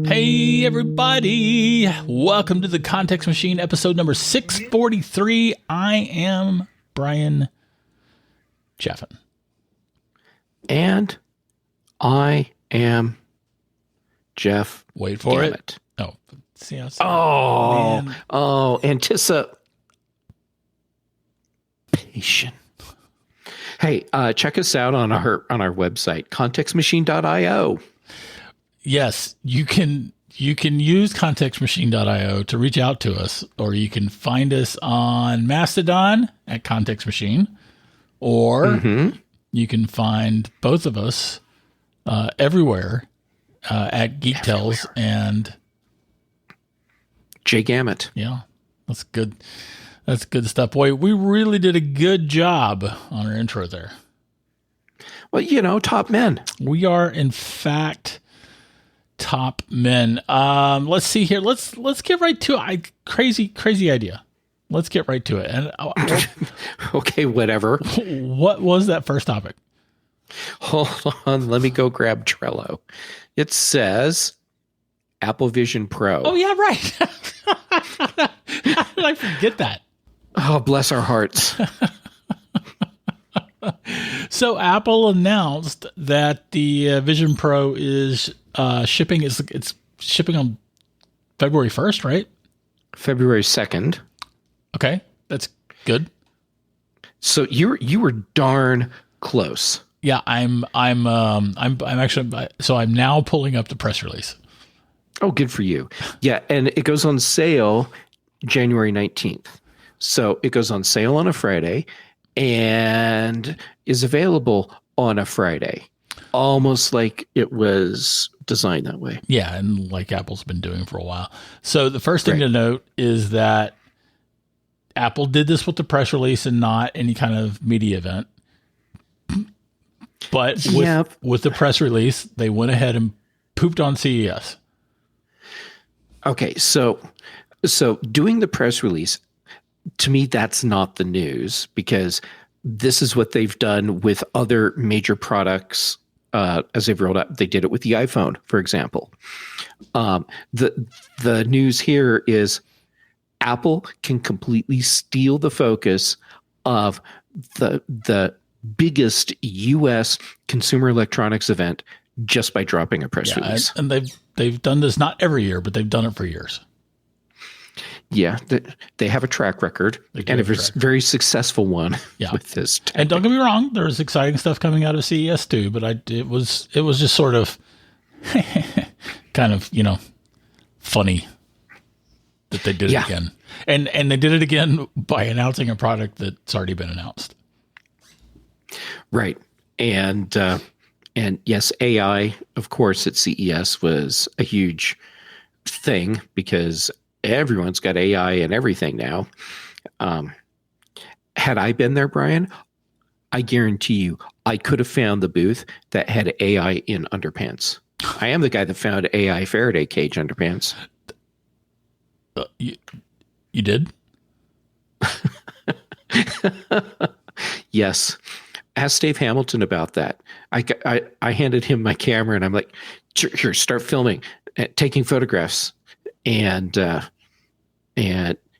Hey everybody, welcome to the Context Machine, episode number 643. I am Bryan Jeffin. And I am Jeff. Wait for Damn it. Oh, see how anticipation. Hey, check us out on our website, contextmachine.io. Yes, you can use contextmachine.io to reach out to us, or you can find us on Mastodon at Context Machine, or you can find both of us everywhere at Geek Tales and Jay Gamut. Yeah, that's good. That's good stuff. Boy, we really did a good job on our intro there. Well, top men. We are, in fact, top men. Let's see here. Let's get right to it. Crazy idea. Let's get right to it. And okay, whatever. What was that first topic? Hold on. Let me go grab Trello. It says Apple Vision Pro. Oh, yeah, right. How did I forget that? Oh, bless our hearts. So Apple announced that the Vision Pro is shipping. It's shipping on February 1st, right? February 2nd. Okay, that's good. So you were darn close. Yeah, I'm actually. So I'm now pulling up the press release. Oh, good for you. Yeah, and it goes on sale January 19th. So it goes on sale on a Friday and is available on a Friday, almost like it was designed that way. Yeah, and like Apple's been doing for a while. So the first thing to note is that Apple did this with the press release and not any kind of media event. But with the press release, they went ahead and pooped on CES. Okay, so doing the press release, to me, that's not the news, because this is what they've done with other major products as they've rolled out. They did it with the iPhone, for example. The news here is Apple can completely steal the focus of the biggest U.S. consumer electronics event just by dropping a press release. And they've done this not every year, but they've done it for years. Yeah, they have a track record, and a very successful one with this. And don't get me wrong, there's exciting stuff coming out of CES too, but it was just sort of kind of, funny that they did it again. And they did it again by announcing a product that's already been announced. Right. And yes, AI, of course, at CES was a huge thing because everyone's got AI and everything now. Had I been there, Bryan, I guarantee you I could have found the booth that had AI in underpants. I am the guy that found AI Faraday cage underpants. You did? Yes. Ask Dave Hamilton about that. I handed him my camera and I'm like, sure, start filming, taking photographs. And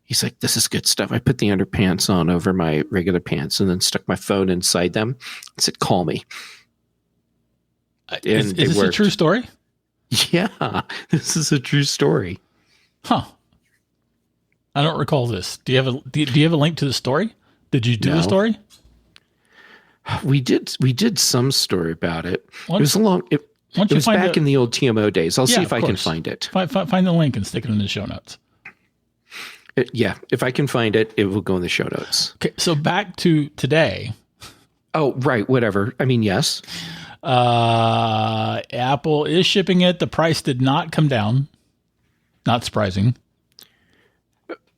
he's like, this is good stuff. I put the underpants on over my regular pants and then stuck my phone inside them and said, call me. Is this a true story? Yeah, this is a true story. Huh. I don't recall this. Do you have a link to the story? Did you do the story? We did some story about it. It was it was back in the old TMO days. I'll see if I can find it. Find the link and stick it in the show notes. If I can find it, it will go in the show notes. Okay, so back to today. Oh, right, whatever. I mean, yes. Apple is shipping it. The price did not come down. Not surprising.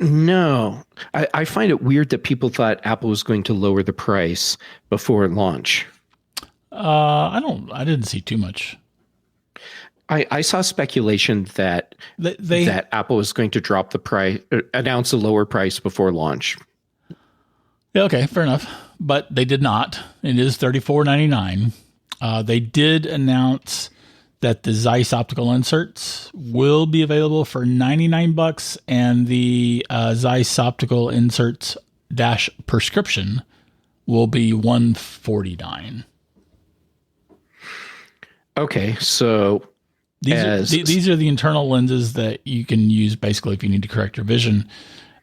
No. I find it weird that people thought Apple was going to lower the price before launch. I didn't see too much. I saw speculation that that Apple was going to drop the price, announce a lower price before launch. Yeah, okay, fair enough. But they did not. It is $34.99. They did announce that the Zeiss optical inserts will be available for $99, and the Zeiss optical inserts dash prescription will be $149. Okay, so these are the internal lenses that you can use basically if you need to correct your vision.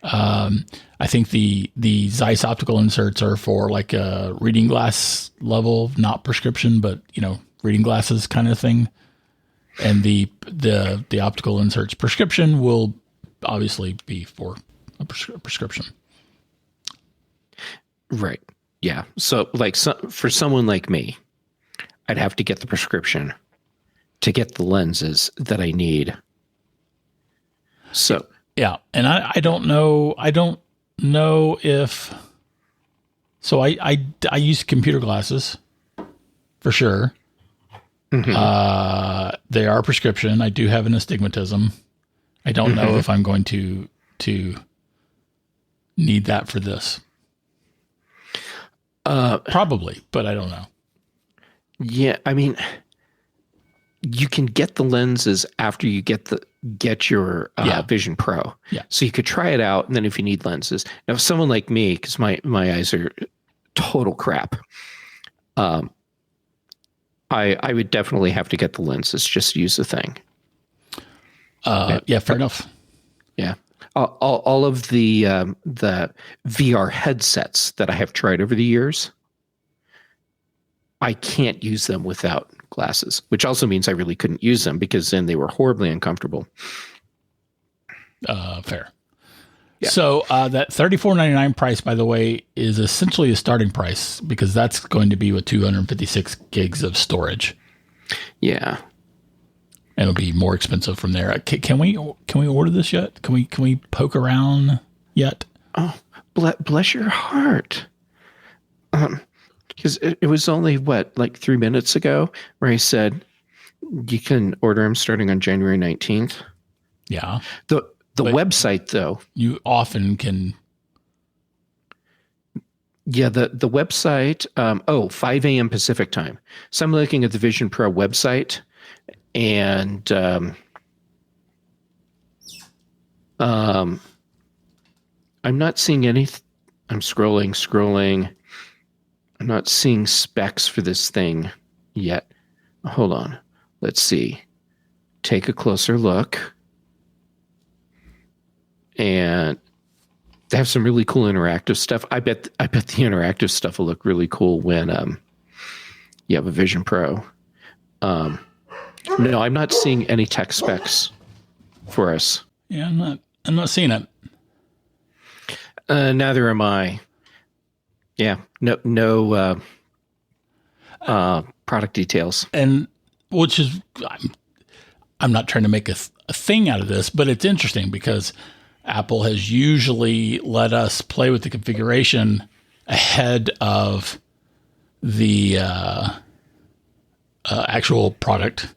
I think the Zeiss optical inserts are for like a reading glass level, not prescription, but reading glasses kind of thing. And the optical inserts prescription will obviously be for a prescription. Right. Yeah. So for someone like me, I'd have to get the prescription to get the lenses that I need. So yeah, and I don't know. I don't know if. So I use computer glasses for sure. Mm-hmm. They are prescription. I do have an astigmatism. I don't know if I'm going to need that for this. Probably, but I don't know. Yeah, I mean, you can get the lenses after you get your Vision Pro. Yeah. So you could try it out, and then if you need lenses. Now, if someone like me, because my eyes are total crap, I would definitely have to get the lenses just to use the thing. Yeah, fair enough. Yeah. All of the VR headsets that I have tried over the years, I can't use them without glasses, which also means I really couldn't use them because then they were horribly uncomfortable. Fair. Yeah. So that $34.99 price, by the way, is essentially a starting price because that's going to be with 256 gigs of storage. Yeah. And it'll be more expensive from there. Can we order this yet? Can we poke around yet? Oh, bless your heart. Because it was only like 3 minutes ago where I said you can order them starting on January 19th. Yeah. The website, though. You often can. Yeah, the website, 5 a.m. Pacific time. So I'm looking at the Vision Pro website, and I'm not seeing any. I'm scrolling. I'm not seeing specs for this thing yet. Hold on. Let's see. Take a closer look. And they have some really cool interactive stuff. I bet the interactive stuff will look really cool when you have a Vision Pro. No, I'm not seeing any tech specs for us. Yeah, I'm not seeing it. Neither am I. Yeah, no product details. And which is, I'm not trying to make a thing out of this, but it's interesting because Apple has usually let us play with the configuration ahead of the actual product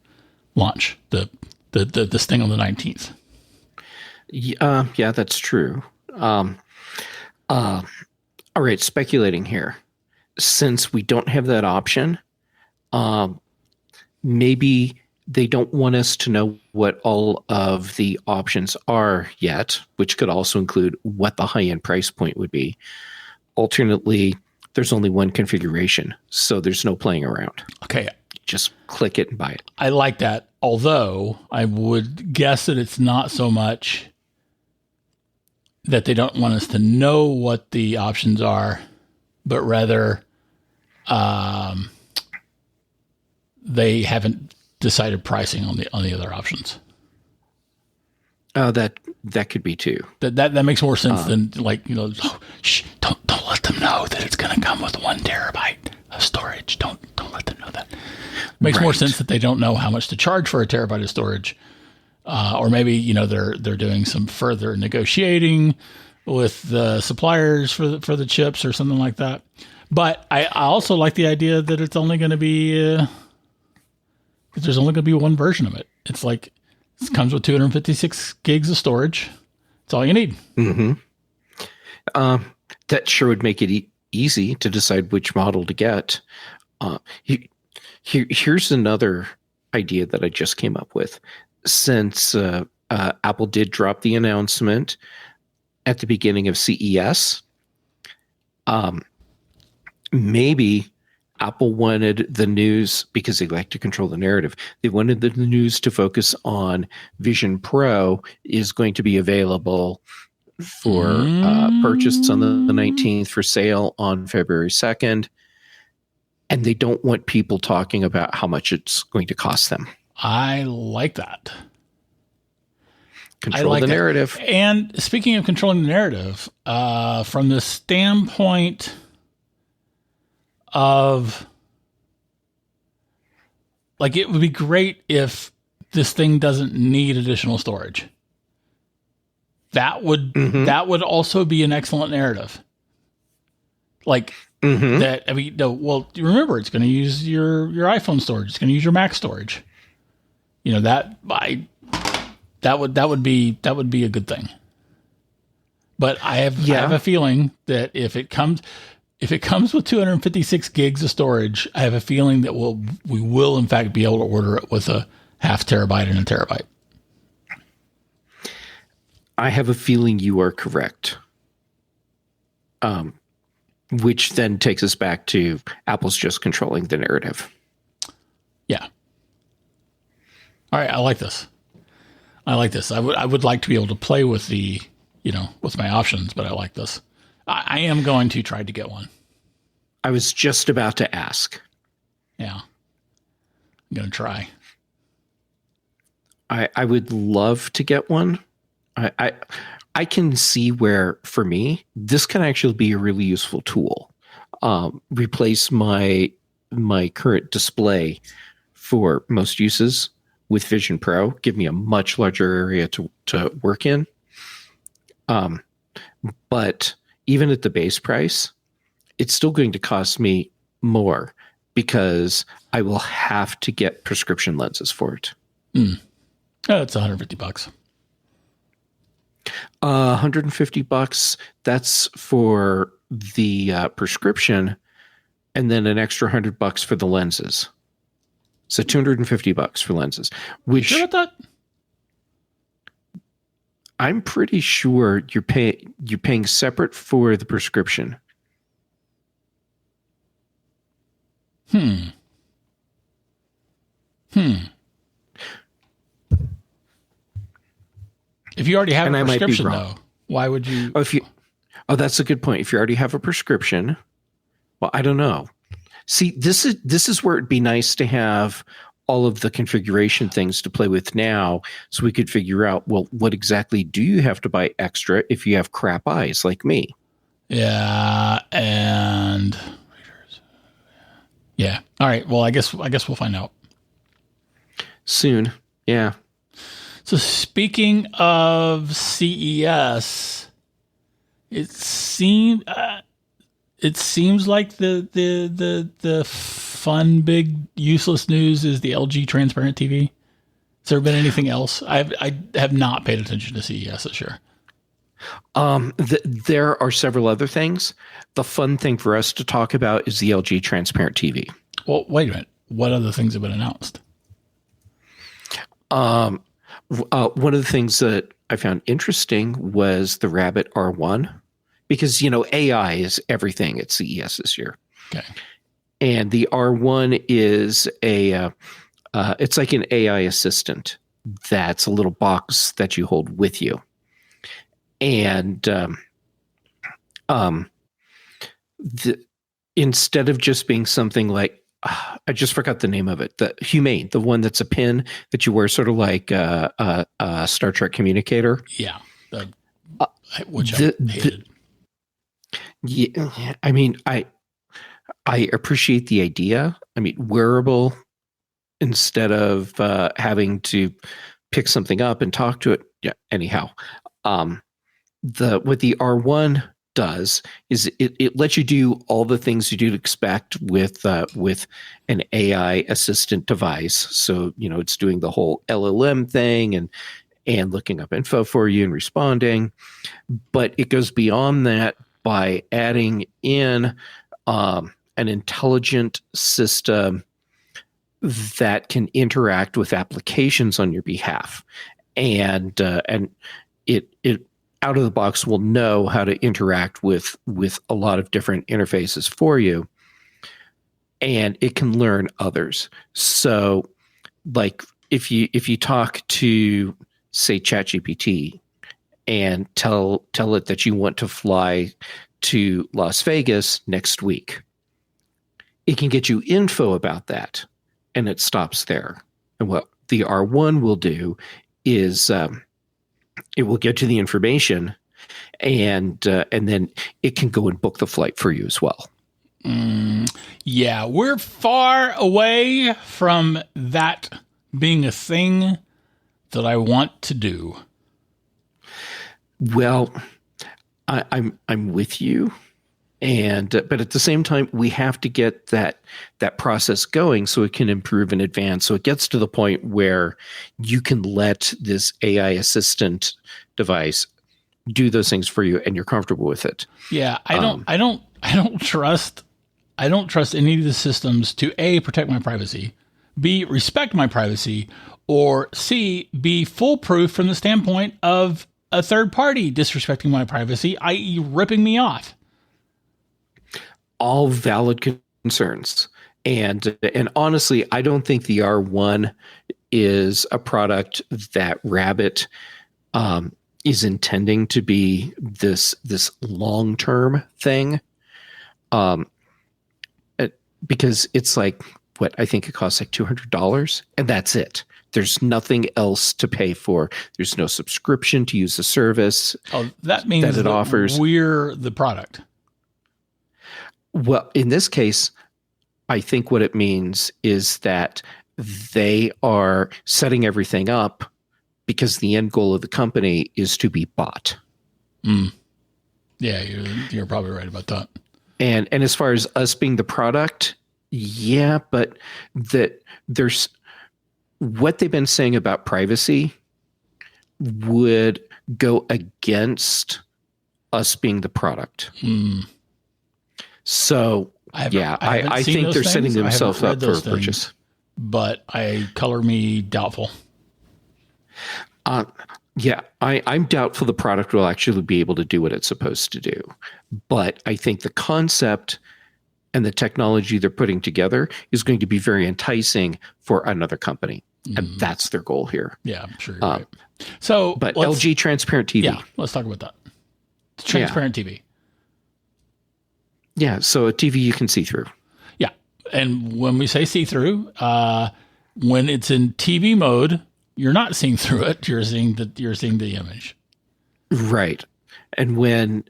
launch, this thing on the 19th. Yeah, that's true. All right, speculating here. Since we don't have that option, maybe they don't want us to know what all of the options are yet, which could also include what the high-end price point would be. Alternately, there's only one configuration, so there's no playing around. Okay. Just click it and buy it. I like that, although I would guess that it's not so much that they don't want us to know what the options are, but rather they haven't decided pricing on the other options. Oh, that could be too. That makes more sense than don't let them know that it's going to come with 1 terabyte of storage. Don't let them know that. Makes more sense that they don't know how much to charge for a terabyte of storage, or maybe they're doing some further negotiating with the suppliers for the chips or something like that. But I also like the idea that it's only going to be there's only going to be one version of it. It's like it comes with 256 gigs of storage. That's all you need. Mm-hmm. That sure would make it easy to decide which model to get. Here's another idea that I just came up with. Since Apple did drop the announcement at the beginning of CES, maybe Apple wanted the news, because they like to control the narrative, they wanted the news to focus on Vision Pro is going to be available for purchase on the 19th, for sale on February 2nd. And they don't want people talking about how much it's going to cost them. I like that. Control the narrative. And speaking of controlling the narrative, from the standpoint of, like, it would be great if this thing doesn't need additional storage. That would also be an excellent narrative. Like that. I mean, no. Well, remember, it's going to use your iPhone storage. It's going to use your Mac storage. You know that would be a good thing. But I have a feeling that if it comes with 256 gigs of storage, I have a feeling that we will in fact be able to order it with a 0.5 terabyte and a terabyte. I have a feeling you are correct. Which then takes us back to Apple's just controlling the narrative. Yeah. All right, I like this. I would like to be able to play with with my options, but I like this. I am going to try to get one. I was just about to ask. Yeah. I'm going to try. I would love to get one. I can see where, for me, this can actually be a really useful tool. Replace my current display for most uses with Vision Pro. Give me a much larger area to work in. But even at the base price, it's still going to cost me more because I will have to get prescription lenses for it. Oh, it's $150. $150. That's for the prescription, and then an extra $100 for the lenses. So $250 for lenses. Which, sure about that? I'm pretty sure you're paying separate for the prescription. If you already have a prescription, though, why would you? Oh, that's a good point. If you already have a prescription, well, I don't know. See, this is where it'd be nice to have all of the configuration things to play with now, so we could figure out, well, what exactly do you have to buy extra if you have crap eyes like me? Yeah, and yeah. All right. Well, I guess we'll find out soon. Yeah. So speaking of CES, it seems like the fun, big, useless news is the LG transparent TV. Has there been anything else? I have not paid attention to CES this year. There are several other things. The fun thing for us to talk about is the LG transparent TV. Well, wait a minute. What other things have been announced? One of the things that I found interesting was the Rabbit R1, because, AI is everything at CES this year. Okay. And the R1 is it's like an AI assistant that's a little box that you hold with you. And instead of just being something like, I just forgot the name of it, the Humane, the one that's a pin that you wear, sort of like a Star Trek communicator. Yeah. Which I hated. Yeah, I mean, I appreciate the idea. I mean, wearable instead of having to pick something up and talk to it. Yeah. Anyhow, what the R1 does is it lets you do all the things you'd expect with an AI assistant device. So it's doing the whole LLM thing and looking up info for you and responding, but it goes beyond that by adding in an intelligent system that can interact with applications on your behalf, and it out of the box will know how to interact with a lot of different interfaces for you, and it can learn others. So, like if you talk to, say, ChatGPT and tell it that you want to fly to Las Vegas next week, it can get you info about that, and it stops there. And what the R1 will do is it will get you the information, and then it can go and book the flight for you as well. Yeah, we're far away from that being a thing that I want to do. Well, I'm with you, and but at the same time, we have to get that process going so it can improve and advance. So it gets to the point where you can let this AI assistant device do those things for you, and you're comfortable with it. Yeah, I don't trust any of the systems to A, protect my privacy, B, respect my privacy, or C, be foolproof from the standpoint of a third party disrespecting my privacy, i.e. ripping me off. All valid concerns. And honestly, I don't think the R1 is a product that Rabbit is intending to be this long-term thing. Because it's like, what, I think it costs like $200, and that's it. There's nothing else to pay for. There's no subscription to use the service. Oh, that means that it offers. We're the product. Well, in this case, I think what it means is that they are setting everything up because the end goal of the company is to be bought. Yeah, you're probably right about that. And as far as us being the product, yeah, but that there's what they've been saying about privacy would go against us being the product. So I think they're setting themselves up for a purchase. But color me doubtful. Yeah, I'm doubtful the product will actually be able to do what it's supposed to do. But I think the concept and the technology they're putting together is going to be very enticing for another company. And that's their goal here. Yeah, I'm sure you're right. So, but LG Transparent TV. Yeah, let's talk about that. Transparent TV. Yeah, so a TV you can see through. Yeah, and when we say see through, when it's in TV mode, you're not seeing through it. You're seeing the image. Right. And when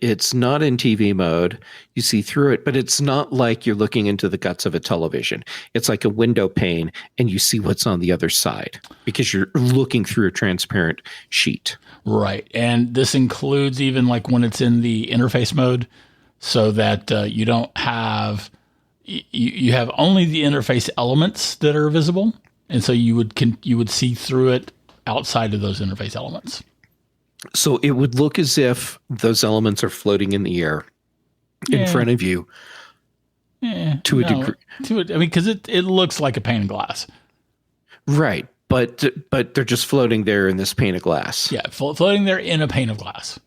it's not in TV mode, you see through it, but it's not like you're looking into the guts of a television. It's like a window pane, and you see what's on the other side because you're looking through a transparent sheet. Right. And this includes even like when it's in the interface mode, so that you don't have you have only the interface elements that are visible, and so you would see through it outside of those interface elements. So it would look as if those elements are floating in the air in front of you to a degree. Because it looks like a pane of glass. Right. But they're just floating there in this pane of glass. Yeah, floating there in a pane of glass.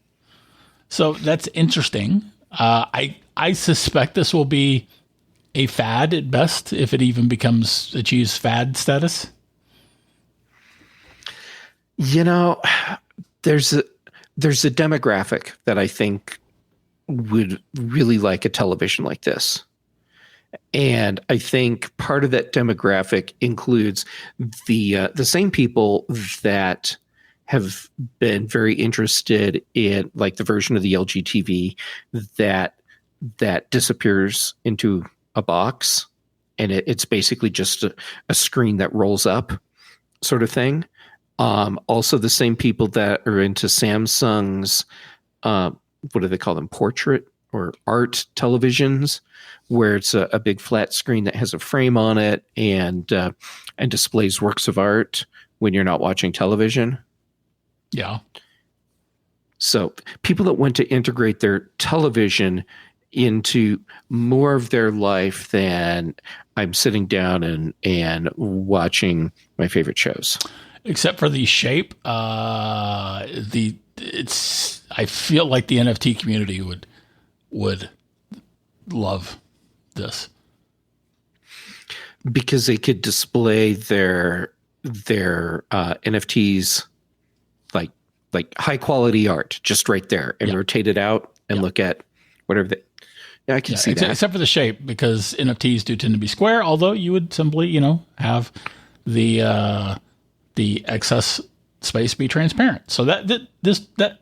So that's interesting. I suspect this will be a fad at best, if it even achieves fad status. You know, there's a demographic that I think would really like a television like this. And I think part of that demographic includes the same people that have been very interested in like the version of the LG TV that disappears into a box, and it's basically just a screen that rolls up sort of thing. Also the same people that are into Samsung's, what do they call them? Portrait or art televisions, where it's a big flat screen that has a frame on it and displays works of art when you're not watching television. Yeah. So people that want to integrate their television into more of their life than I'm sitting down and watching my favorite shows. Except for the shape, I feel like the NFT community would love this because they could display their NFTs like high quality art just right there and rotate it out and look at whatever they. Yeah, I can see that. Except for the shape, because NFTs do tend to be square. Although you would simply, have the excess space be transparent, so that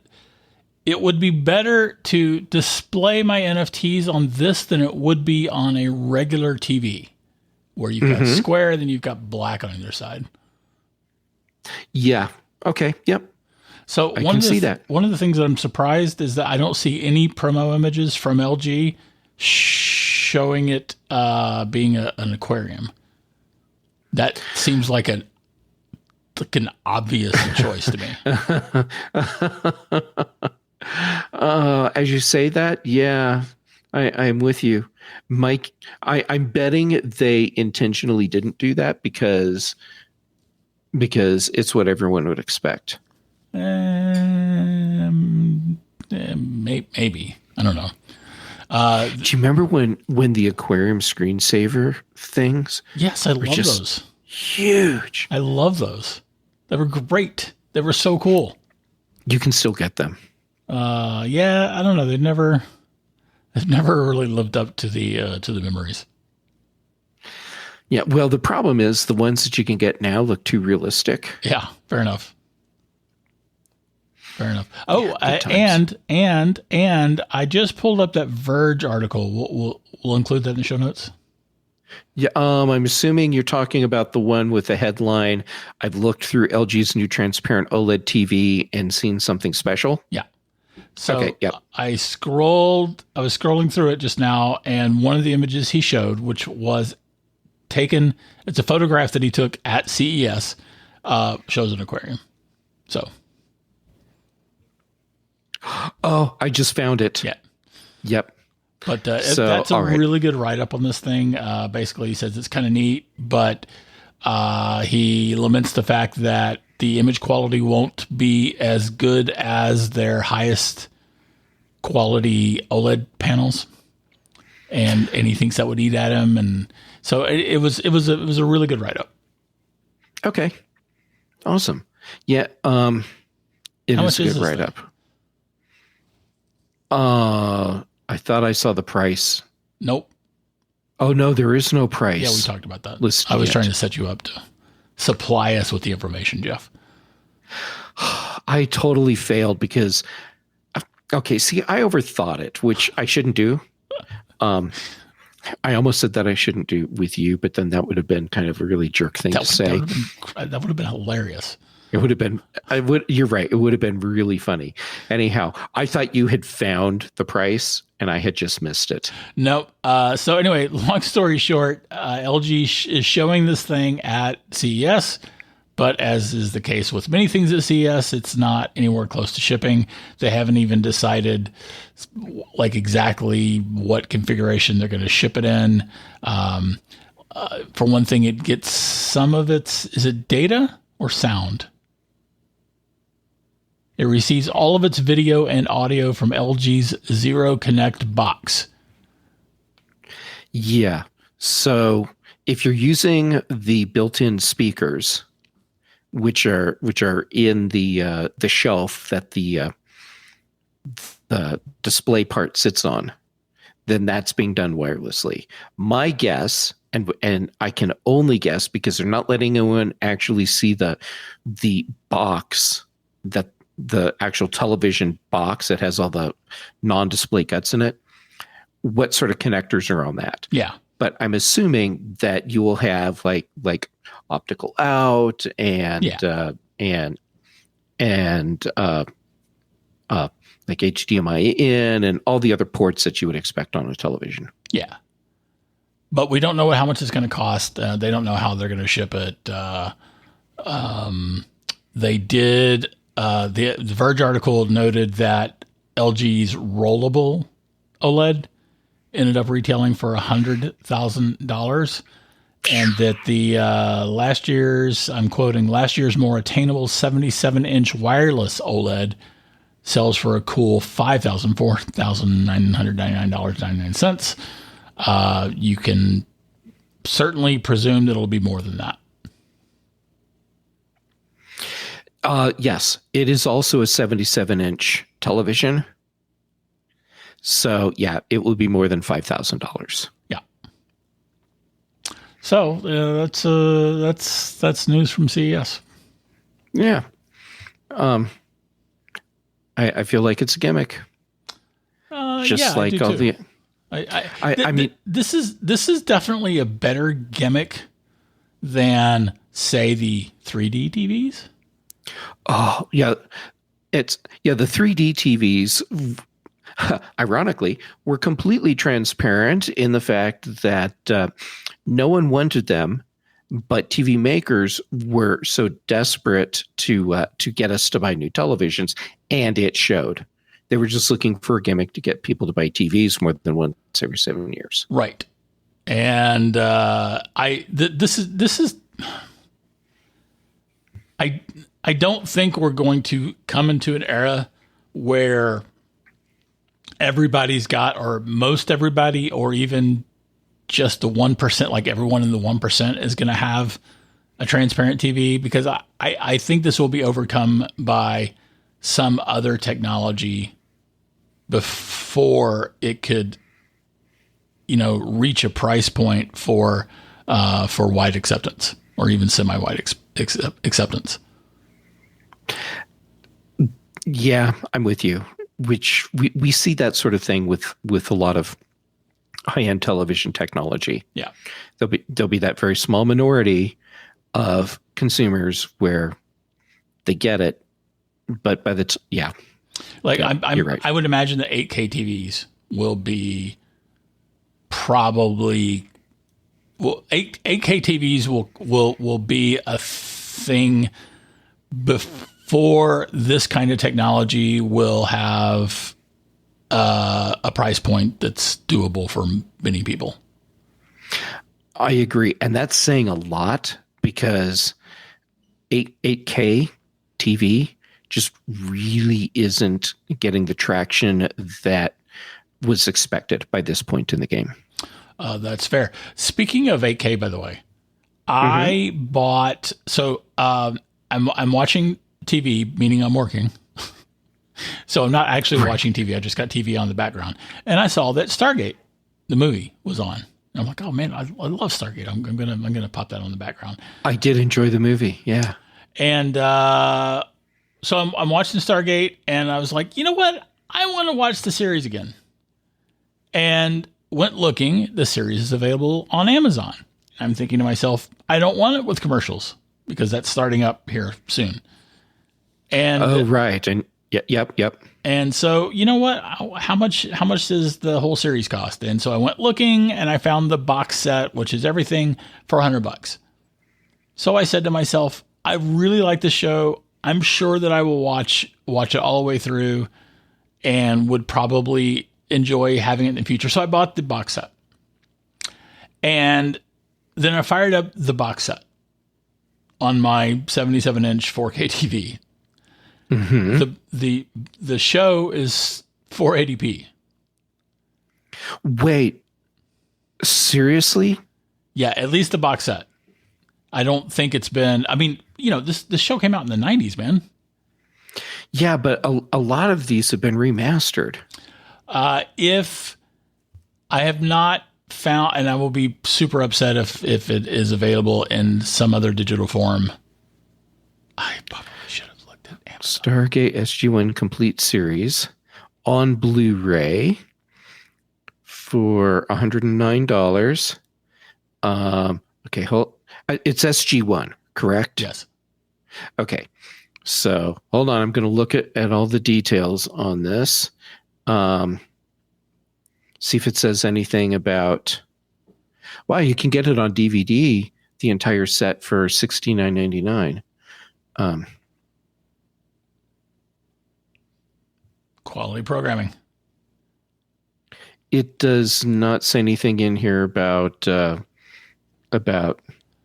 it would be better to display my NFTs on this than it would be on a regular TV, where you've got square, then you've got black on either side. Yeah. Okay. Yep. So one of the things that I'm surprised is that I don't see any promo images from LG showing it being an aquarium. That seems like an obvious choice to me. As you say that, yeah, I'm with you, Mike. I'm betting they intentionally didn't do that because it's what everyone would expect. Maybe. I don't know. Do you remember when the aquarium screensaver things? Yes, I love those. Huge. I love those. They were great. They were so cool. You can still get them. Yeah, I don't know. They've never really lived up to the memories. Yeah, well, the problem is the ones that you can get now look too realistic. Yeah, fair enough. Oh, and I just pulled up that Verge article. We'll include that in the show notes. Yeah, I'm assuming you're talking about the one with the headline, "I've looked through LG's new transparent OLED TV and seen something special." Yeah. So okay, yep. I was scrolling through it just now, and one of the images he showed, which was taken, it's a photograph that he took at CES, shows an aquarium. So. Oh, I just found it. Yeah. Yep. But that's a really good write-up on this thing. Basically, he says it's kind of neat, but he laments the fact that the image quality won't be as good as their highest quality OLED panels, and he thinks that would eat at him. And so it was a really good write-up. Okay, awesome. Yeah, it is a good write-up. I thought I saw the price. Nope. Oh no, there is no price. Yeah, we talked about that. I was trying to set you up to supply us with the information, Jeff. I totally failed because, okay, see, I overthought it, which I shouldn't do. I almost said that I shouldn't do with you, but then that would have been kind of a really jerk thing to say. That would have been hilarious. It would have been, you're right. It would have been really funny. Anyhow, I thought you had found the price and I had just missed it. Nope. So anyway, long story short, LG is showing this thing at CES, but as is the case with many things at CES, it's not anywhere close to shipping. They haven't even decided like exactly what configuration they're going to ship it in. For one thing, it gets some of is it data or sound? It receives all of its video and audio from LG's Zero Connect box. Yeah. So if you're using the built-in speakers, which are in the shelf that the display part sits on, then that's being done wirelessly. My guess, and I can only guess because they're not letting anyone actually see the box, that the actual television box that has all the non-display guts in it, what sort of connectors are on that. Yeah. But I'm assuming that you will have like optical out and like HDMI in and all the other ports that you would expect on a television. Yeah. But we don't know how much it's going to cost. They don't know how they're going to ship it. They did. The Verge article noted that LG's rollable OLED ended up retailing for $100,000, and that the I'm quoting, last year's more attainable 77-inch wireless OLED sells for a cool $4,999.99. You can certainly presume that it'll be more than that. Yes, it is also a 77-inch television. So yeah, it will be more than $5,000. Yeah. So that's news from CES. Yeah. I feel like it's a gimmick. Just like all the. I mean, this is definitely a better gimmick than, say, the 3D TVs. Oh yeah, the 3D TVs. Ironically, were completely transparent in the fact that no one wanted them, but TV makers were so desperate to get us to buy new televisions, and it showed. They were just looking for a gimmick to get people to buy TVs more than once every 7 years. Right. And I don't think we're going to come into an era where everybody's got, or most everybody, or even just the 1%, like everyone in the 1% is going to have a transparent TV, because I think this will be overcome by some other technology before it could, reach a price point for wide acceptance, or even semi-wide acceptance. Yeah, I'm with you. Which we see that sort of thing with a lot of high-end television technology. Yeah, there'll be that very small minority of consumers where they get it, but by the you're right. I would imagine that 8K TVs will be probably 8K TVs will be a thing before this kind of technology will have a price point that's doable for many people. I agree. And that's saying a lot, because 8K TV just really isn't getting the traction that was expected by this point in the game. That's fair. Speaking of 8K, by the way, I bought, I'm watching TV, meaning I'm working. So I'm not actually watching TV. I just got TV on the background. And I saw that Stargate, the movie, was on. And I'm like, oh man, I love Stargate. I'm gonna pop that on the background. I did enjoy the movie, yeah. And so I'm watching Stargate, and I was like, you know what? I want to watch the series again. And went looking. The series is available on Amazon. I'm thinking to myself, I don't want it with commercials, because that's starting up here soon. And right. And yep. And so, you know what? How much does the whole series cost? And so I went looking, and I found the box set, which is everything, for $100. So I said to myself, I really like the show. I'm sure that I will watch it all the way through, and would probably enjoy having it in the future. So I bought the box set, and then I fired up the box set on my 77-inch 4K TV. The show is 480p. Wait, seriously? Yeah, at least the box set. I don't think it's been. I mean, this show came out in the 90s, man. Yeah, but a lot of these have been remastered. If I have not found, and I will be super upset if it is available in some other digital form. I probably should have looked at Amazon. Stargate SG-1 Complete Series on Blu-ray for $109. Okay, it's SG-1, correct? Yes. Okay, so hold on. I'm going to look at all the details on this. See if it says anything about. Wow, you can get it on DVD, the entire set, for $69.99. Quality programming. It does not say anything in here about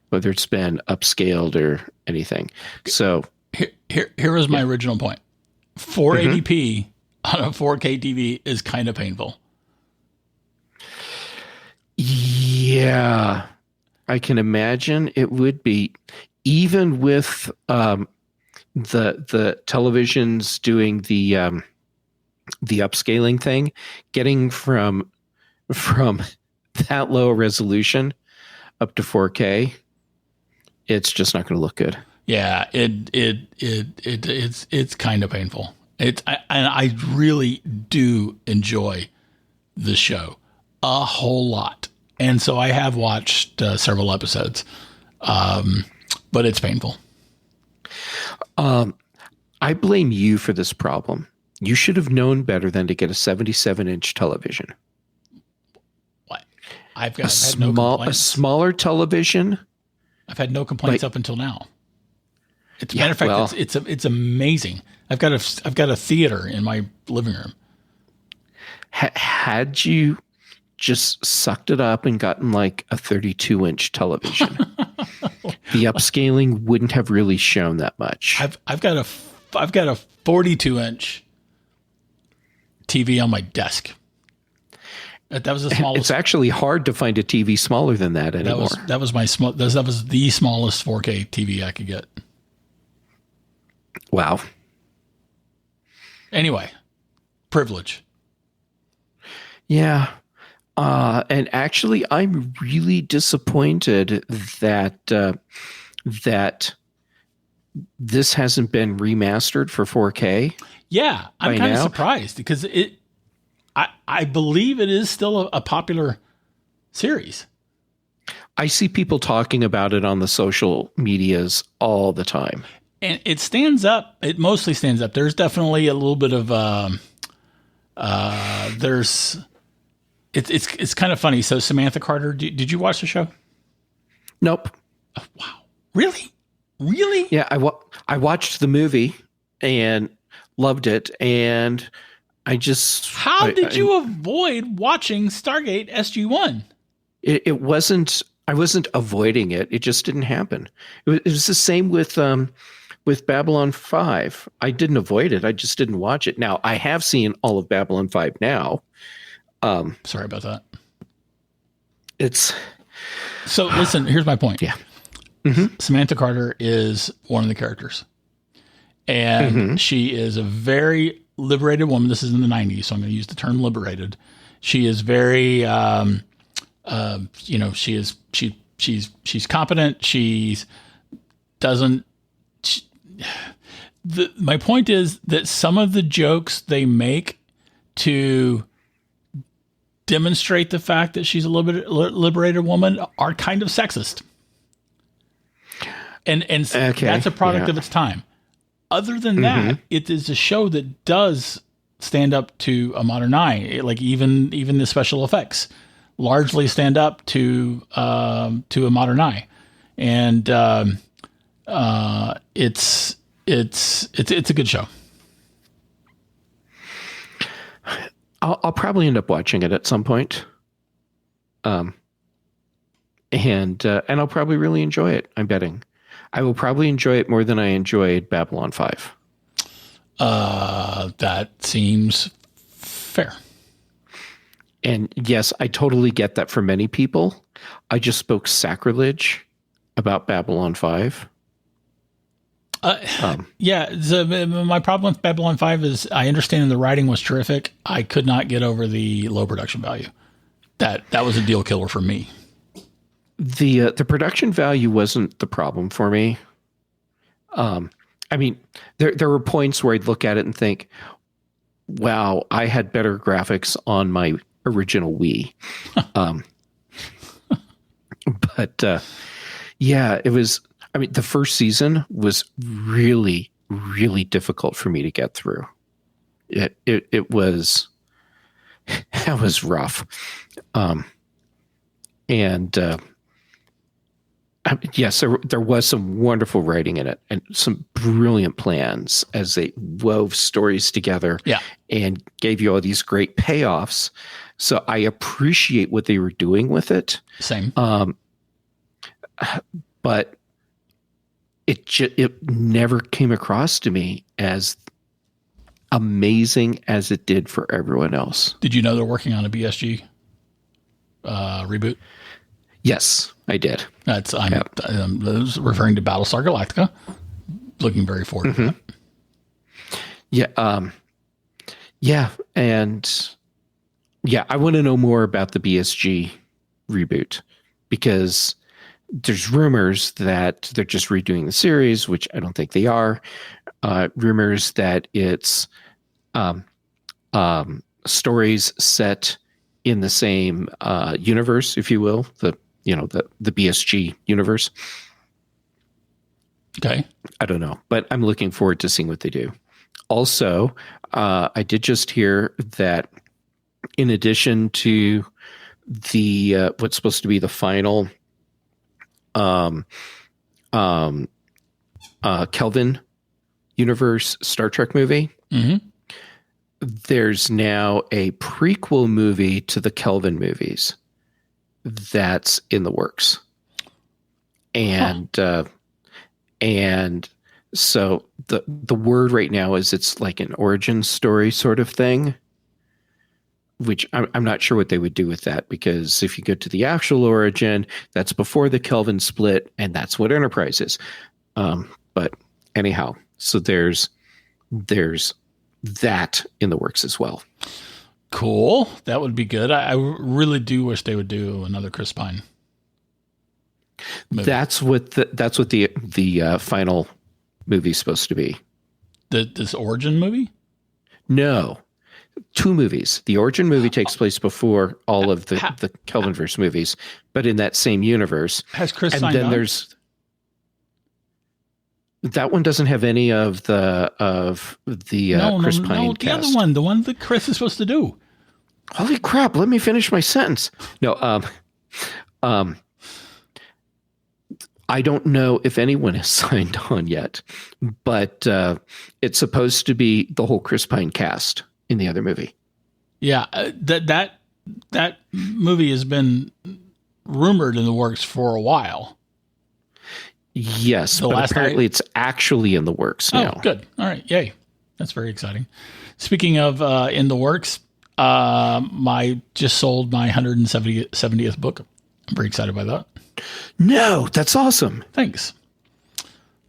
whether it's been upscaled or anything. So here is my original point. 480p on a 4K TV is kind of painful. Yeah, I can imagine it would be, even with the televisions doing the upscaling thing, getting from that low resolution up to 4K, it's just not going to look good. Yeah, it's kind of painful. And I really do enjoy the show a whole lot, and so I have watched several episodes, but it's painful. I blame you for this problem. You should have known better than to get a 77-inch television. What? I've had a smaller television. I've had no complaints up until now. Matter of fact, it's amazing. I've got a theater in my living room. Had you just sucked it up and gotten like a 32-inch television, the upscaling wouldn't have really shown that much. I've got a 42-inch TV on my desk. That was the smallest. It's actually hard to find a TV smaller than that anymore. That was the smallest 4K TV I could get. Wow. Anyway, privilege. Yeah. And actually, I'm really disappointed that this hasn't been remastered for 4K. Yeah, I'm kind of surprised because I believe it is still a popular series. I see people talking about it on the social medias all the time. And it stands up. It mostly stands up. There's definitely a little bit of it's kind of funny. So Samantha Carter, did you watch the show? Nope. Oh, wow. Really? Yeah, I watched the movie and loved it, and I just did you avoid watching Stargate SG-1? It wasn't. I wasn't avoiding it. It just didn't happen. It was the same with Babylon 5. I didn't avoid it. I just didn't watch it. Now I have seen all of Babylon 5 now. Sorry about that. So listen, here's my point. Yeah. Mm-hmm. Samantha Carter is one of the characters, and she is a very liberated woman. This is in the 90s, so I'm going to use the term liberated. She is very, she's competent. My point is that some of the jokes they make to demonstrate the fact that she's a liberated woman are kind of sexist. And that's a product of its time. Other than that, it is a show that does stand up to a modern eye. Like even the special effects largely stand up to a modern eye, and it's a good show. I'll probably end up watching it at some point. And I'll probably really enjoy it. I'm betting. I will probably enjoy it more than I enjoyed Babylon 5. That seems fair. And yes, I totally get that for many people. I just spoke sacrilege about Babylon 5. My problem with Babylon 5 is I understand the writing was terrific. I could not get over the low production value. That was a deal killer for me. The production value wasn't the problem for me. I mean, there were points where I'd look at it and think, wow, I had better graphics on my original Wii. But it was, I mean, the first season was really, really difficult for me to get through. It was, that was rough. Yes, there was some wonderful writing in it and some brilliant plans as they wove stories together and gave you all these great payoffs. So I appreciate what they were doing with it. Same. But it never came across to me as amazing as it did for everyone else. Did you know they're working on a BSG reboot? Yes, I did. I'm referring to Battlestar Galactica. Looking very forward to that. Yeah. Yeah. And yeah, I want to know more about the BSG reboot, because there's rumors that they're just redoing the series, which I don't think they are. Rumors that it's stories set in the same universe, if you will, the BSG universe. Okay. I don't know, but I'm looking forward to seeing what they do. Also, I did just hear that in addition to the what's supposed to be the final Kelvin universe Star Trek movie, there's now a prequel movie to the Kelvin movies that's in the works. And so the word right now is it's like an origin story sort of thing, which I'm not sure what they would do with that, because if you go to the actual origin, that's before the Kelvin split, and that's what Enterprise is. But anyhow, so there's that in the works as well. Cool. That would be good. I really do wish they would do another Chris Pine movie. That's what the final movie's supposed to be. This origin movie? No. 2 movies. The origin movie takes place before all of the Kelvinverse movies, but in that same universe. Has Chris and signed then on? There's that one doesn't have any of the Chris Pine cast. The other one, the one that Chris is supposed to do. Holy crap! Let me finish my sentence. No, I don't know if anyone has signed on yet, but it's supposed to be the whole Chris Pine cast in the other movie. Yeah, that movie has been rumored in the works for a while. Yes, but apparently it's actually in the works now. Oh, good. All right, yay! That's very exciting. Speaking of in the works, I just sold my 170th book. I'm very excited by that. No, that's awesome. Thanks.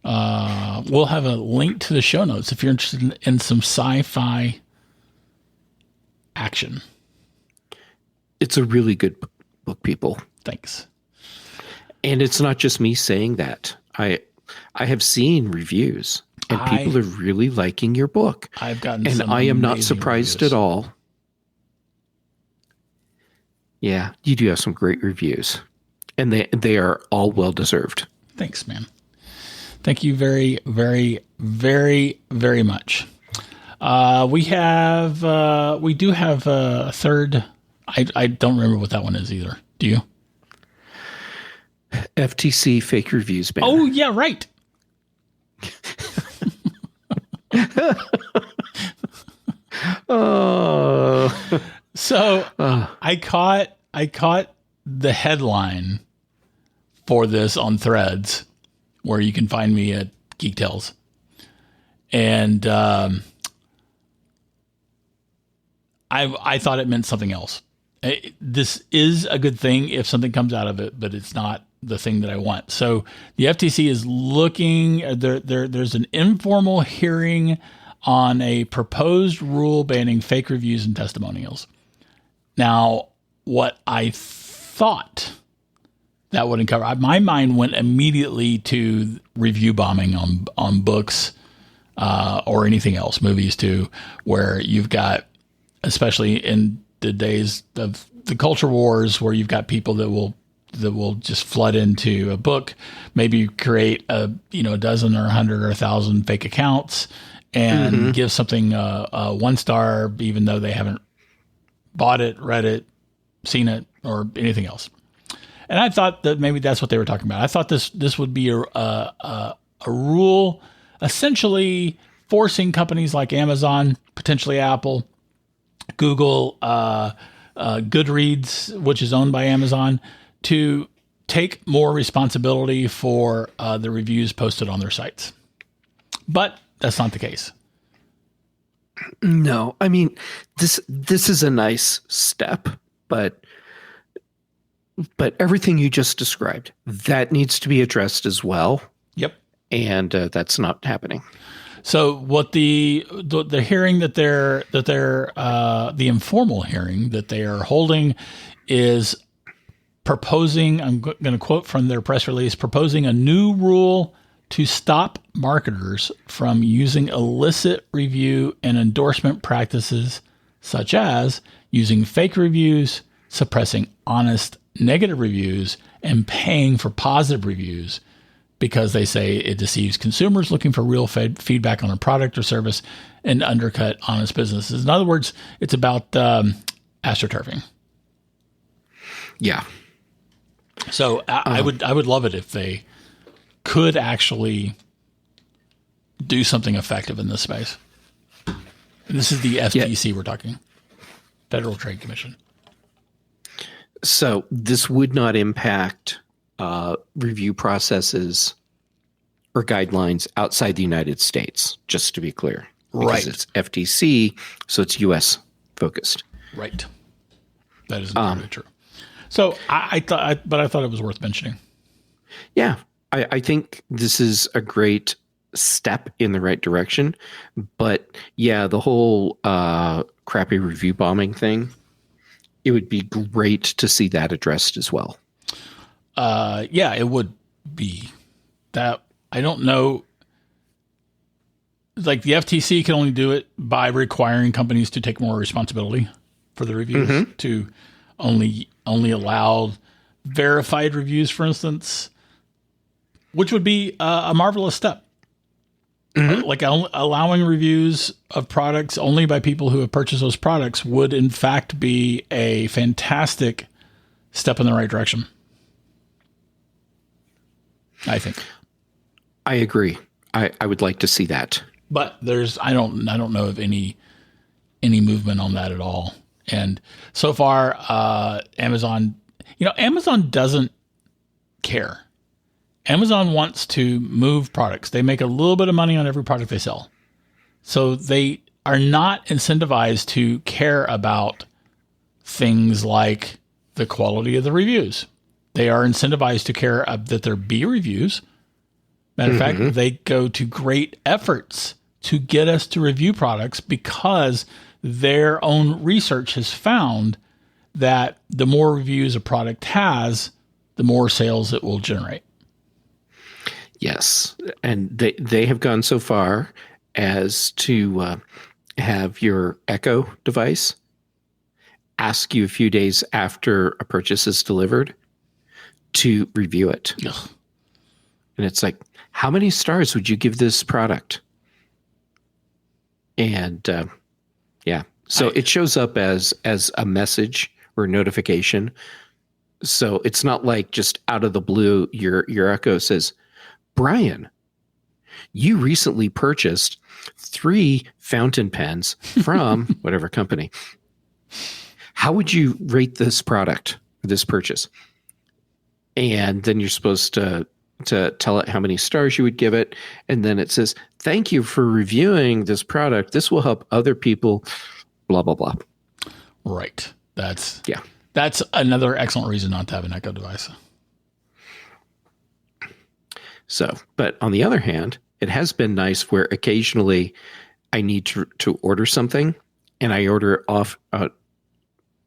We'll have a link to the show notes if you're interested in some sci-fi action. It's a really good book, people. Thanks. And it's not just me saying that. I have seen reviews, and people are really liking your book. I've gotten and some I am not surprised reviews at all. Yeah, you do have some great reviews, and they are all well deserved. Thanks, man. Thank you very, very, very, very much. We do have a third. I don't remember what that one is either. Do you? FTC fake reviews banner. Oh yeah, right. Oh. So I caught the headline for this on Threads, where you can find me at Geek Tales, and I thought it meant something else. This is a good thing if something comes out of it, but it's not the thing that I want. So the FTC is looking. There's an informal hearing on a proposed rule banning fake reviews and testimonials. Now, what I thought that would uncover, my mind went immediately to review bombing on books or anything else, movies too, where you've got, especially in the days of the culture wars, where you've got people that will just flood into a book, maybe create a dozen or 100 or 1,000 fake accounts and give something a 1 star, even though they haven't bought it, read it, seen it, or anything else. And I thought that maybe that's what they were talking about. I thought this would be a rule essentially forcing companies like Amazon, potentially Apple, Google, Goodreads, which is owned by Amazon, to take more responsibility for the reviews posted on their sites. But that's not the case. No, I mean, this is a nice step, but everything you just described, that needs to be addressed as well. Yep. And that's not happening. So what the hearing that they're the informal hearing that they are holding is proposing, I'm going to quote from their press release, proposing a new rule to stop marketers from using illicit review and endorsement practices, such as using fake reviews, suppressing honest negative reviews, and paying for positive reviews, because they say it deceives consumers looking for real feedback on a product or service and undercut honest businesses. In other words, it's about astroturfing. Yeah. So I would love it if they could actually do something effective in this space. And this is the FTC we're talking, Federal Trade Commission. So this would not impact review processes or guidelines outside the United States, just to be clear. Right. It's FTC, so it's U.S. focused. Right. That is entirely true. So I thought it was worth mentioning. Yeah. I think this is a great step in the right direction. But yeah, the whole crappy review bombing thing, it would be great to see that addressed as well. Yeah, it would be. That I don't know. Like the FTC can only do it by requiring companies to take more responsibility for the reviews, to only allow verified reviews, for instance, which would be a marvelous step. Like allowing reviews of products only by people who have purchased those products would in fact be a fantastic step in the right direction, I think. I agree. I would like to see that. But I don't know of any movement on that at all. And so far, Amazon doesn't care. Amazon wants to move products. They make a little bit of money on every product they sell. So they are not incentivized to care about things like the quality of the reviews. They are incentivized to care that there be reviews. Matter of fact, they go to great efforts to get us to review products because their own research has found that the more reviews a product has, the more sales it will generate. Yes. And they have gone so far as to have your Echo device ask you a few days after a purchase is delivered to review it. Ugh. And it's like, how many stars would you give this product? And so it shows up as a message or a notification. So it's not like just out of the blue, your Echo says, Bryan, you recently purchased 3 fountain pens from whatever company. How would you rate this product, this purchase? And then you're supposed to tell it how many stars you would give it. And then it says, thank you for reviewing this product. This will help other people, blah, blah, blah. Right. That's That's another excellent reason not to have an Echo device. So, but on the other hand, it has been nice where occasionally I need to order something and I order it off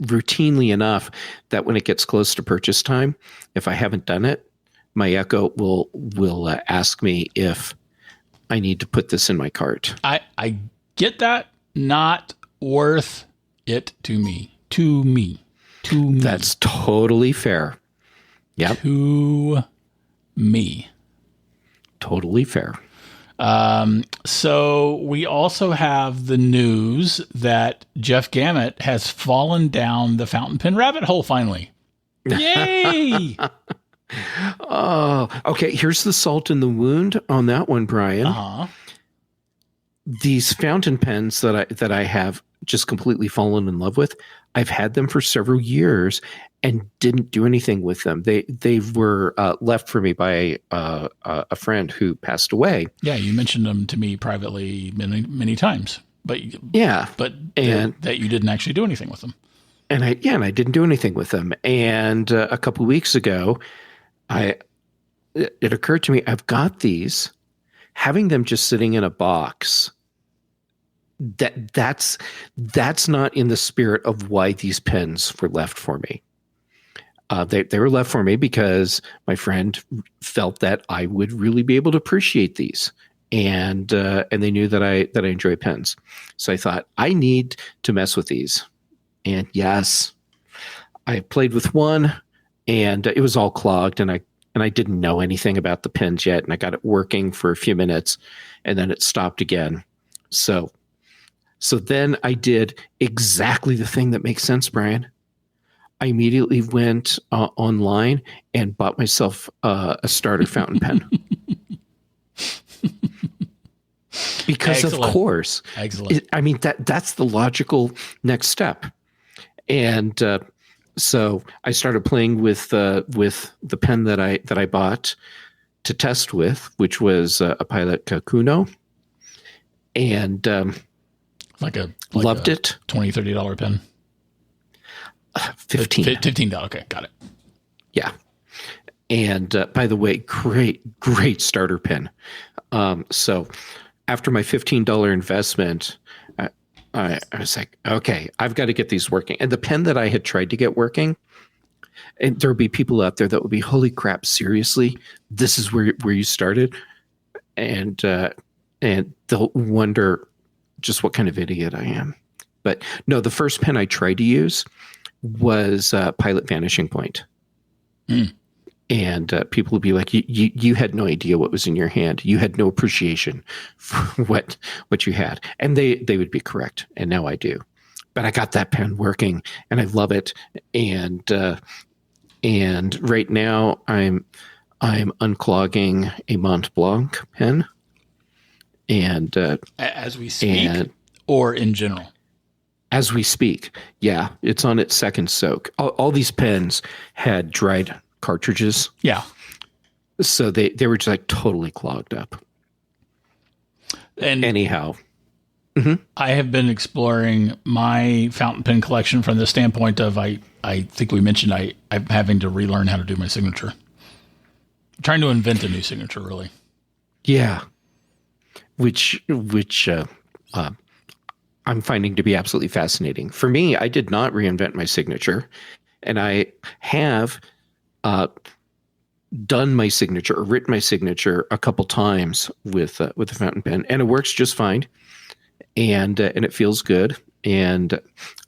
routinely enough that when it gets close to purchase time, if I haven't done it, my Echo will ask me if I need to put this in my cart. I get that. Not worth it to me. To me. That's totally fair. Yep. To me. Totally fair. So we also have the news that Jeff Gamet has fallen down the fountain pen rabbit hole finally. Yay! Oh, okay. Here's the salt in the wound on that one, Bryan. Uh-huh. These fountain pens that I have just completely fallen in love with. I've had them for several years and didn't do anything with them. They were left for me by a friend who passed away. Yeah, you mentioned them to me privately many times, but that you didn't actually do anything with them. And I didn't do anything with them. And a couple of weeks ago, it occurred to me, I've got these, having them just sitting in a box. That's not in the spirit of why these pens were left for me. They were left for me because my friend felt that I would really be able to appreciate these, and they knew that I enjoy pens. So I thought, I need to mess with these. And yes, I played with one, and it was all clogged, and I didn't know anything about the pens yet, and I got it working for a few minutes, and then it stopped again. So then I did exactly the thing that makes sense, Brian. I immediately went online and bought myself a starter fountain pen. Because Excellent. Of course, Excellent. That's the logical next step. And so I started playing with the pen that I bought to test with, which was a Pilot Kakuno, and loved it. $20-$30 pen. $15. Okay, got it. Yeah. And by the way, great starter pen. So after my $15 investment, I was like, okay, I've got to get these working. And the pen that I had tried to get working, and there'll be people out there that will be, holy crap, seriously? This is where you started? And they'll wonder just what kind of idiot I am. But no, the first pen I tried to use was Pilot Vanishing Point. Mm. And people would be like, you had no idea what was in your hand. You had no appreciation for what you had. And they would be correct. And now I do. But I got that pen working, and I love it. And right now I'm unclogging a Mont Blanc pen. And as we speak, or in general? As we speak, yeah, it's on its second soak. All these pens had dried cartridges. Yeah. So they were just like totally clogged up. And anyhow, I have been exploring my fountain pen collection from the standpoint of I think we mentioned I'm having to relearn how to do my signature. I'm trying to invent a new signature, really. Yeah. Which I'm finding to be absolutely fascinating. For me, I did not reinvent my signature, and I have done my signature or written my signature a couple times with the fountain pen, and it works just fine, and it feels good, and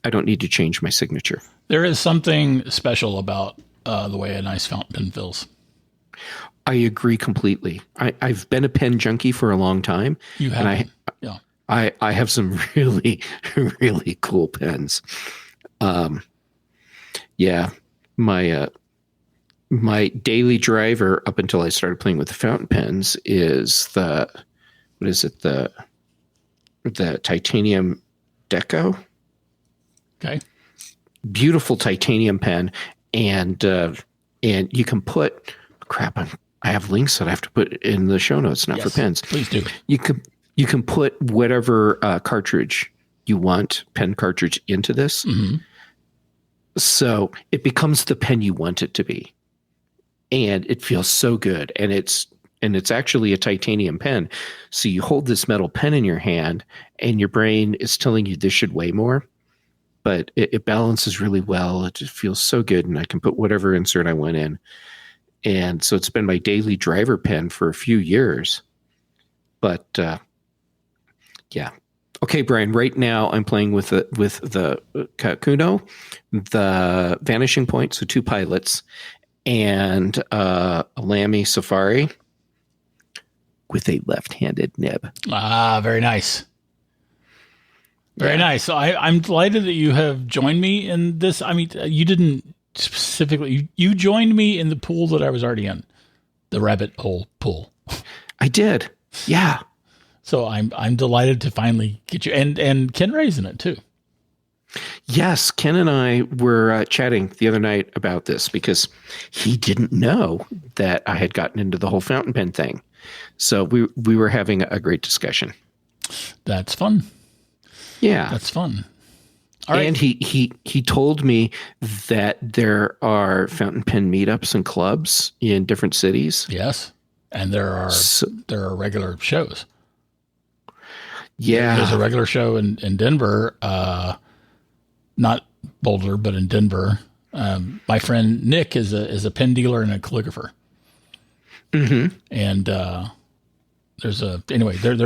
I don't need to change my signature. There is something special about the way a nice fountain pen feels. I agree completely. I've been a pen junkie for a long time. You have, yeah. I have some really, really cool pens. Yeah, my daily driver up until I started playing with the fountain pens is the titanium Deco. Okay. Beautiful titanium pen, and you can put I have links that I have to put in the show notes, not for pens. Please do. You can put whatever cartridge you want, pen cartridge, into this. Mm-hmm. So it becomes the pen you want it to be. And it feels so good. And it's actually a titanium pen. So you hold this metal pen in your hand, and your brain is telling you this should weigh more. But it balances really well. It just feels so good. And I can put whatever insert I want in. And so it's been my daily driver pen for a few years. But yeah. Okay, Brian, right now I'm playing with the Kakuno, the Vanishing Point, so 2 Pilots, and a Lamy Safari with a left-handed nib. Ah, very nice. Very nice. So I'm delighted that you have joined me in this. I mean, you didn't specifically, you joined me in the pool that I was already in, the rabbit hole pool. I did. Yeah. So I'm delighted to finally get you, and Ken Ray's in it too. Yes, Ken and I were chatting the other night about this because he didn't know that I had gotten into the whole fountain pen thing. So we were having a great discussion. That's fun. Yeah, That's fun. All right. And he told me that there are fountain pen meetups and clubs in different cities. Yes, and there are regular shows. Yeah, there's a regular show in Denver, not Boulder, but in Denver. My friend Nick is a pen dealer and a calligrapher. Mm-hmm. And there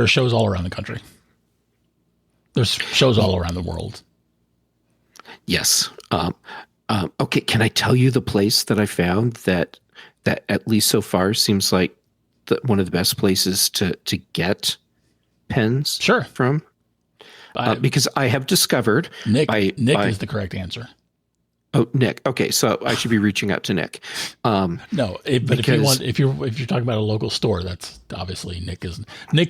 are shows all around the country. There's shows all around the world. Yes. Okay. Can I tell you the place that I found that at least so far seems like one of the best places to get pens Sure. from? Because I have discovered Nick is the correct answer. Oh, Nick. Okay. So I should be reaching out to Nick. But if you're talking about a local store, that's obviously Nick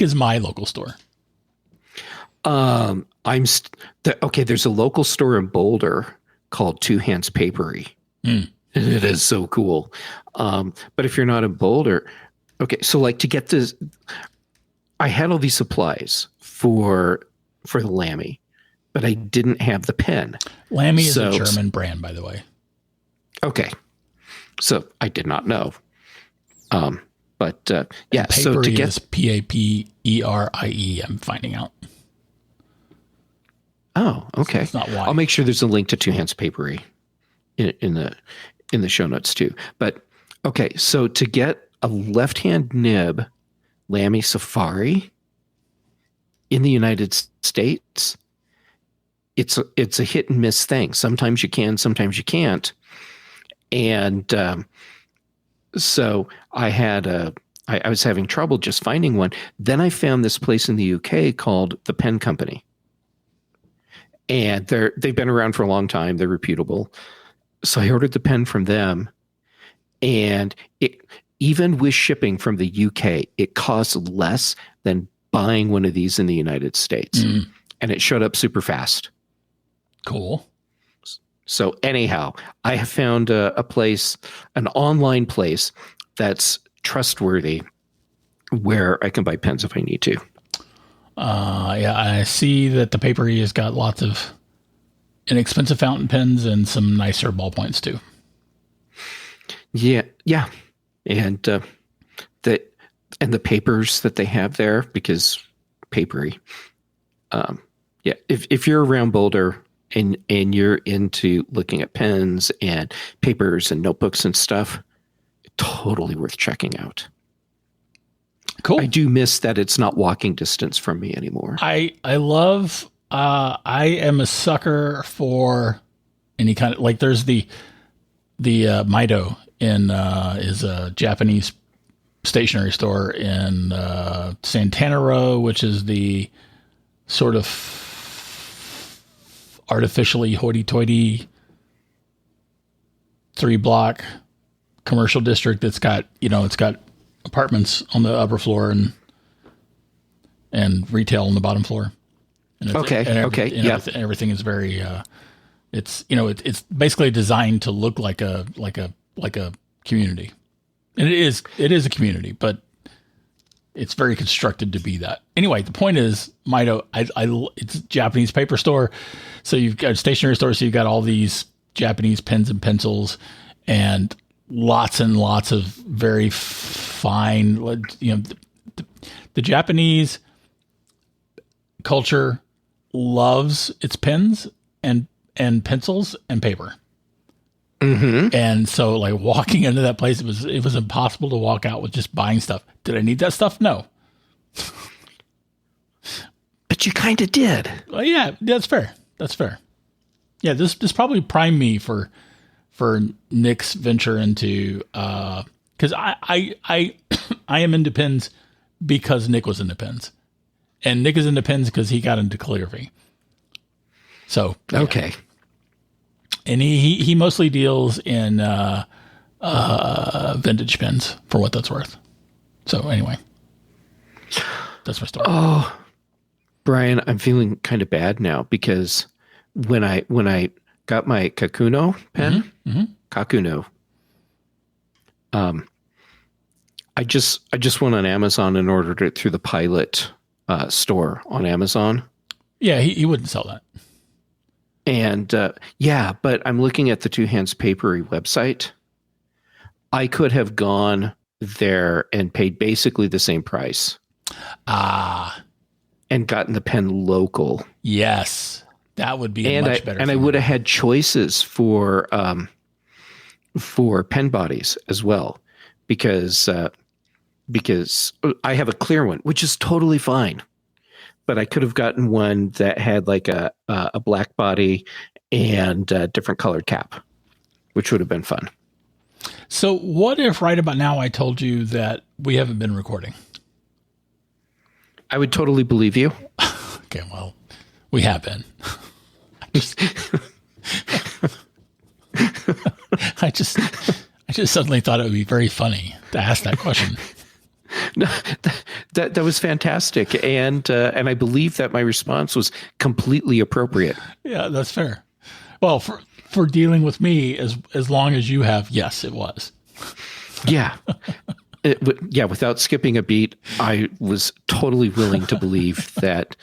is my local store. There's a local store in Boulder called Two Hands Papery. It is so cool. But if you're not in Boulder, okay. So like to get this, I had all these supplies for the Lamy, but I didn't have the pen. Lamy is a German brand, by the way. Okay. So I did not know. Yeah. Papery so to get is Paperie. I'm finding out. Oh, okay. It's not why. I'll make sure there's a link to Two Hands Papery in the show notes too. But okay, so to get a left-hand nib Lamy Safari in the United States, it's a hit and miss thing. Sometimes you can, sometimes you can't. And so I was having trouble just finding one. Then I found this place in the UK called the Pen Company. And they've been around for a long time. They're reputable. So I ordered the pen from them. And even with shipping from the UK, it costs less than buying one of these in the United States. And it showed up super fast. Cool. So anyhow, I have found a place, an online place that's trustworthy where I can buy pens if I need to. I see that the Papery has got lots of inexpensive fountain pens and some nicer ballpoints too. Yeah. And the papers that they have there, because Papery. If you're around Boulder and you're into looking at pens and papers and notebooks and stuff, totally worth checking out. Cool. I do miss that it's not walking distance from me anymore. I am a sucker for any kind of, like there's the Maido is a Japanese stationery store in Santana Row, which is the sort of artificially hoity-toity 3-block commercial district that's got, it's got apartments on the upper floor and retail on the bottom floor. And everything is very it's basically designed to look like a community. And it is a community, but it's very constructed to be that. Anyway, the point is, Maido, it's a Japanese paper store. So you've got a stationery store, so you've got all these Japanese pens and pencils and lots and lots of very fine, the Japanese culture loves its pens and pencils and paper. Mm-hmm. And so like walking into that place, it was impossible to walk out with just buying stuff. Did I need that stuff? No. But you kind of did. Well, yeah, that's fair. That's fair. Yeah, this probably primed me for Nick's venture into because I am into pens because Nick was into pens, and Nick is into pens because he got into calligraphy. So yeah. Okay, and he mostly deals in vintage pens for what that's worth. So anyway, that's my story. Oh, Brian, I'm feeling kind of bad now because when I got my Kakuno pen, Kakuno, I just went on Amazon and ordered it through the Pilot store on Amazon. Yeah, he wouldn't sell that. And but I'm looking at the Two Hands Papery website. I could have gone there and paid basically the same price. And gotten the pen local. Yes, that would be much better. And I would have had choices for pen bodies as well, because I have a clear one, which is totally fine. But I could have gotten one that had like a black body and a different colored cap, which would have been fun. So what if right about now I told you that we haven't been recording? I would totally believe you. Okay, well, we have been. I just suddenly thought it would be very funny to ask that question. No, that was fantastic, and I believe that my response was completely appropriate. Yeah, that's fair. Well, for dealing with me as long as you have, yes, it was. Yeah. Without skipping a beat, I was totally willing to believe that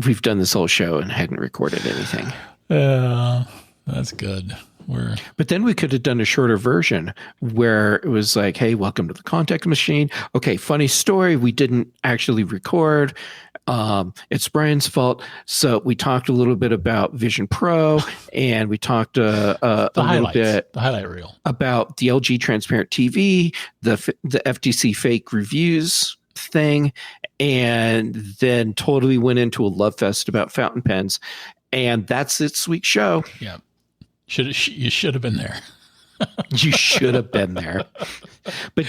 we've done this whole show and hadn't recorded anything. That's good. But then we could have done a shorter version where it was like, hey, welcome to the Context Machine. Okay, funny story. We didn't actually record. It's Brian's fault. So we talked a little bit about Vision Pro, and we talked a little bit the highlight reel about the LG transparent TV, the FTC fake reviews thing, and then totally went into a love fest about fountain pens. And that's this week's show. Yeah. You should have been there. You should have been there. But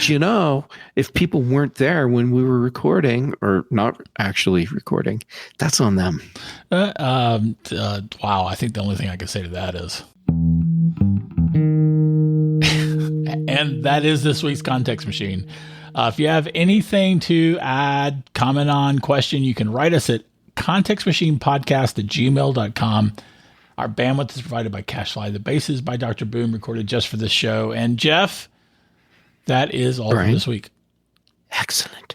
if people weren't there when we were recording or not actually recording, that's on them. Wow. I think the only thing I can say to that is, and that is this week's Context Machine. If you have anything to add, comment on, question, you can write us at contextmachinepodcast@gmail.com. Our bandwidth is provided by CashFly. The bass is by Dr. Boom, recorded just for this show. And Jeff, that is all for this week. Excellent.